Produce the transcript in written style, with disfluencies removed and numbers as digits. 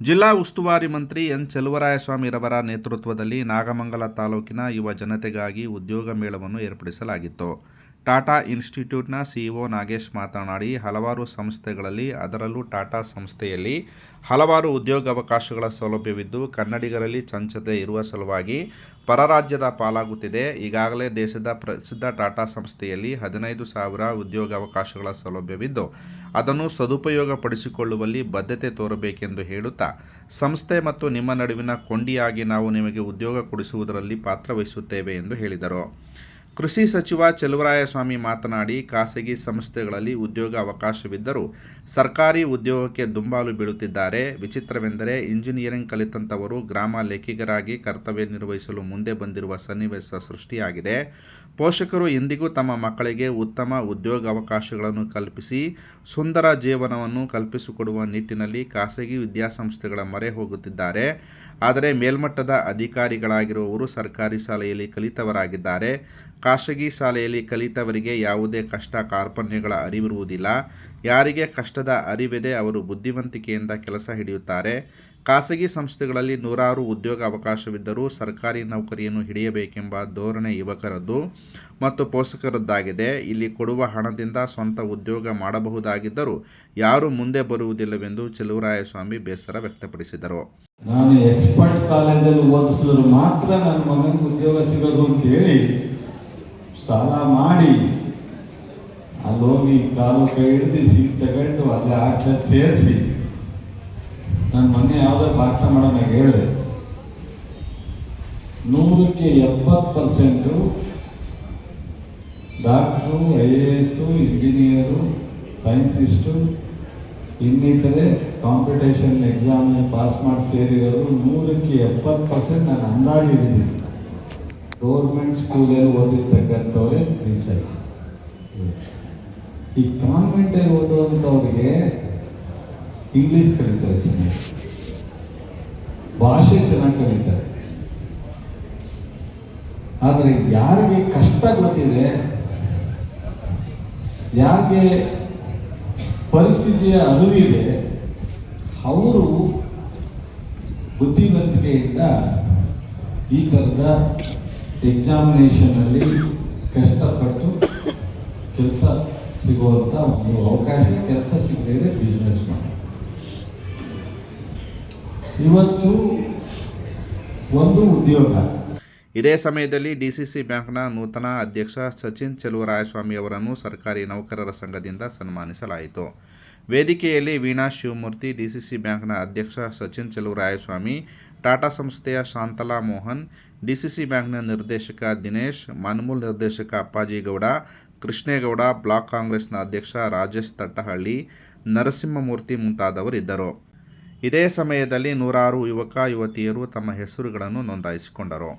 ಜಿಲ್ಲಾ ಉಸ್ತುವಾರಿ ಮಂತ್ರಿ ಎನ್ ಚೆಲುವರಾಯಸ್ವಾಮಿರವರ ನೇತೃತ್ವದಲ್ಲಿ ನಾಗಮಂಗಲ ತಾಲೂಕಿನ ಯುವ ಜನತೆಗಾಗಿ ಉದ್ಯೋಗ ಮೇಳವನ್ನು ಏರ್ಪಡಿಸಲಾಗಿತ್ತು. ಟಾಟಾ ಇನ್ಸ್ಟಿಟ್ಯೂಟ್ನ ಸಿಇಒ ನಾಗೇಶ್ ಮಾತನಾಡಿ, ಹಲವಾರು ಸಂಸ್ಥೆಗಳಲ್ಲಿ ಅದರಲ್ಲೂ ಟಾಟಾ ಸಂಸ್ಥೆಯಲ್ಲಿ ಹಲವಾರು ಉದ್ಯೋಗಾವಕಾಶಗಳ ಸೌಲಭ್ಯವಿದ್ದು ಕನ್ನಡಿಗರಲ್ಲಿ ಚಂಚತೆ ಇರುವ ಸಲುವಾಗಿ ಪರರಾಜ್ಯದ ಪಾಲಾಗುತ್ತಿದೆ. ಈಗಾಗಲೇ ದೇಶದ ಪ್ರಸಿದ್ಧ ಟಾಟಾ ಸಂಸ್ಥೆಯಲ್ಲಿ 15,000 ಉದ್ಯೋಗಾವಕಾಶಗಳ ಸೌಲಭ್ಯವಿದ್ದು ಅದನ್ನು ಸದುಪಯೋಗಪಡಿಸಿಕೊಳ್ಳುವಲ್ಲಿ ಬದ್ಧತೆ ತೋರಬೇಕೆಂದು ಹೇಳುತ್ತಾ, ಸಂಸ್ಥೆ ಮತ್ತು ನಿಮ್ಮ ನಡುವಿನ ಕೊಂಡಿಯಾಗಿ ನಾವು ನಿಮಗೆ ಉದ್ಯೋಗ ಕೊಡಿಸುವುದರಲ್ಲಿ ಪಾತ್ರವಹಿಸುತ್ತೇವೆ ಎಂದು ಹೇಳಿದರು. ಕೃಷಿ ಸಚಿವ ಚೆಲುವರಾಯಸ್ವಾಮಿ ಮಾತನಾಡಿ, ಖಾಸಗಿ ಸಂಸ್ಥೆಗಳಲ್ಲಿ ಉದ್ಯೋಗ ಅವಕಾಶವಿದ್ದರೂ ಸರ್ಕಾರಿ ಉದ್ಯೋಗಕ್ಕೆ ದುಂಬಾಲು ಬೀಳುತ್ತಿದ್ದಾರೆ. ವಿಚಿತ್ರವೆಂದರೆ, ಇಂಜಿನಿಯರಿಂಗ್ ಕಲಿತಂತವರು ಗ್ರಾಮ ಲೆಕ್ಕಿಗರಾಗಿ ಕರ್ತವ್ಯ ನಿರ್ವಹಿಸಲು ಮುಂದೆ ಬಂದಿರುವ ಸನ್ನಿವೇಶ ಸೃಷ್ಟಿಯಾಗಿದೆ. ಪೋಷಕರು ಇಂದಿಗೂ ತಮ್ಮ ಮಕ್ಕಳಿಗೆ ಉತ್ತಮ ಉದ್ಯೋಗಾವಕಾಶಗಳನ್ನು ಕಲ್ಪಿಸಿ ಸುಂದರ ಜೀವನವನ್ನು ಕಲ್ಪಿಸಿಕೊಡುವ ನಿಟ್ಟಿನಲ್ಲಿ ಖಾಸಗಿ ವಿದ್ಯಾಸಂಸ್ಥೆಗಳ ಮೊರೆ ಹೋಗುತ್ತಿದ್ದಾರೆ. ಆದರೆ ಮೇಲ್ಮಟ್ಟದ ಅಧಿಕಾರಿಗಳಾಗಿರುವವರು ಸರ್ಕಾರಿ ಶಾಲೆಯಲ್ಲಿ ಕಲಿತವರಾಗಿದ್ದಾರೆ. ಖಾಸಗಿ ಶಾಲೆಯಲ್ಲಿ ಕಲಿತವರಿಗೆ ಯಾವುದೇ ಕಷ್ಟ ಕಾರ್ಪಣ್ಯಗಳ ಅರಿವಿರುವುದಿಲ್ಲ. ಯಾರಿಗೆ ಕಷ್ಟದ ಅರಿವಿದೆ ಅವರು ಬುದ್ಧಿವಂತಿಕೆಯಿಂದ ಕೆಲಸ ಹಿಡಿಯುತ್ತಾರೆ. ಖಾಸಗಿ ಸಂಸ್ಥೆಗಳಲ್ಲಿ ನೂರಾರು ಉದ್ಯೋಗ ಅವಕಾಶವಿದ್ದರೂ ಸರ್ಕಾರಿ ನೌಕರಿಯನ್ನು ಹಿಡಿಯಬೇಕೆಂಬ ಧೋರಣೆ ಯುವಕರದ್ದು ಮತ್ತು ಪೋಷಕರದ್ದಾಗಿದೆ. ಇಲ್ಲಿ ಕೊಡುವ ಹಣದಿಂದ ಸ್ವಂತ ಉದ್ಯೋಗ ಮಾಡಬಹುದಾಗಿದ್ದರೂ ಯಾರೂ ಮುಂದೆ ಬರುವುದಿಲ್ಲವೆಂದು ಚೆಲುವರಾಯಸ್ವಾಮಿ ಬೇಸರ ವ್ಯಕ್ತಪಡಿಸಿದರು. ನಾನು ಎಕ್ಸ್ಪರ್ಟ್ ಕಾಲೇಜಲ್ಲಿ ಓದಿಸಿದ್ರು ಮಾತ್ರ ನನ್ನ ಮಗನಿಗೆ ಉದ್ಯೋಗ ಸಿಗೋದು ಅಂತೇಳಿ ಸಾಲ ಮಾಡಿ ಅಲ್ಲೋಗಿ ಕಾಲು ಕೈ ಹಿಡಿದು ಸೀಟ್ ತಗೊಂಡು ಅಲ್ಲೇ ಹಾಸ್ಟೆಲ್ ಸೇರಿಸಿ ನನ್ನ ಮೊನ್ನೆ ಯಾವುದೋ ಪಾಠ ಮಾಡೋಣ ಹೇಳಿದೆ. 100% ಡಾಕ್ಟ್ರು, IAS, ಇಂಜಿನಿಯರು, ಸೈನ್ಸಿಸ್ಟು ಇನ್ನಿತರೆ ಕಾಂಪಿಟೇಷನ್ ಎಕ್ಸಾಮ್ ಪಾಸ್ ಮಾಡಿ ಸೇರಿರೋರು 100% ನಾನು ಅಂದಾಜು ಹಿಡಿದೀನಿ. ಗೌರ್ಮೆಂಟ್ ಸ್ಕೂಲಲ್ಲಿ ಓದಿರ್ತಕ್ಕಂಥವ್ರೆ ರೀಚ್ ಆಗಿ ಈ ಕಾನ್ವೆಂಟಲ್ಲಿ ಓದುವಂಥವ್ರಿಗೆ ಇಂಗ್ಲೀಷ್ ಕಲಿತಾರೆ, ಚೆನ್ನಾಗಿ ಭಾಷೆ ಚೆನ್ನಾಗಿ ಕಲಿತಾರೆ. ಆದರೆ ಯಾರಿಗೆ ಕಷ್ಟ ಗೊತ್ತಿದೆ, ಯಾರಿಗೆ ಪರಿಸ್ಥಿತಿಯ ಅರಿವಿದೆ, ಅವರು ಬುದ್ಧಿವಂತಿಕೆಯಿಂದ ಈ ಥರದ ಎಕ್ಸಾಮಿನೇಷನಲ್ಲಿ ಕಷ್ಟಪಟ್ಟು ಕೆಲಸ ಸಿಗುವಂಥ ಒಂದು ಅವಕಾಶ, ಕೆಲಸ ಸಿಗದೇ ಬಿಸ್ನೆಸ್ ಮಾಡಿ. ಇವತ್ತು ಒಂದು ಉದ್ಯೋಗ. ಇದೇ ಸಮಯದಲ್ಲಿ ಡಿಸಿಸಿ ಬ್ಯಾಂಕ್ನ ನೂತನ ಅಧ್ಯಕ್ಷ ಸಚಿನ್ ಚೆಲುವರಾಯಸ್ವಾಮಿ ಅವರನ್ನು ಸರ್ಕಾರಿ ನೌಕರರ ಸಂಘದಿಂದ ಸನ್ಮಾನಿಸಲಾಯಿತು. ವೇದಿಕೆಯಲ್ಲಿ ವೀಣಾ ಶಿವಮೂರ್ತಿ, ಡಿಸಿಸಿ ಬ್ಯಾಂಕ್ನ ಅಧ್ಯಕ್ಷ ಸಚಿನ್ ಚೆಲುವರಾಯಸ್ವಾಮಿ, ಟಾಟಾ ಸಂಸ್ಥೆಯ ಶಾಂತಲಾ ಮೋಹನ್, ಡಿಸಿಸಿ ಬ್ಯಾಂಕ್ನ ನಿರ್ದೇಶಕ ದಿನೇಶ್, ಮನ್ಮೂಲ್ ನಿರ್ದೇಶಕ ಅಪ್ಪಾಜಿಗೌಡ, ಕೃಷ್ಣೇಗೌಡ, ಬ್ಲಾಕ್ ಕಾಂಗ್ರೆಸ್ನ ಅಧ್ಯಕ್ಷ ರಾಜೇಶ್ ತಟ್ಟಹಳ್ಳಿ, ನರಸಿಂಹಮೂರ್ತಿ ಮುಂತಾದವರಿದ್ದರು. ಇದೇ ಸಮಯದಲ್ಲಿ ನೂರಾರು ಯುವಕ ಯುವತಿಯರು ತಮ್ಮ ಹೆಸರುಗಳನ್ನು ನೋಂದಾಯಿಸಿಕೊಂಡರು.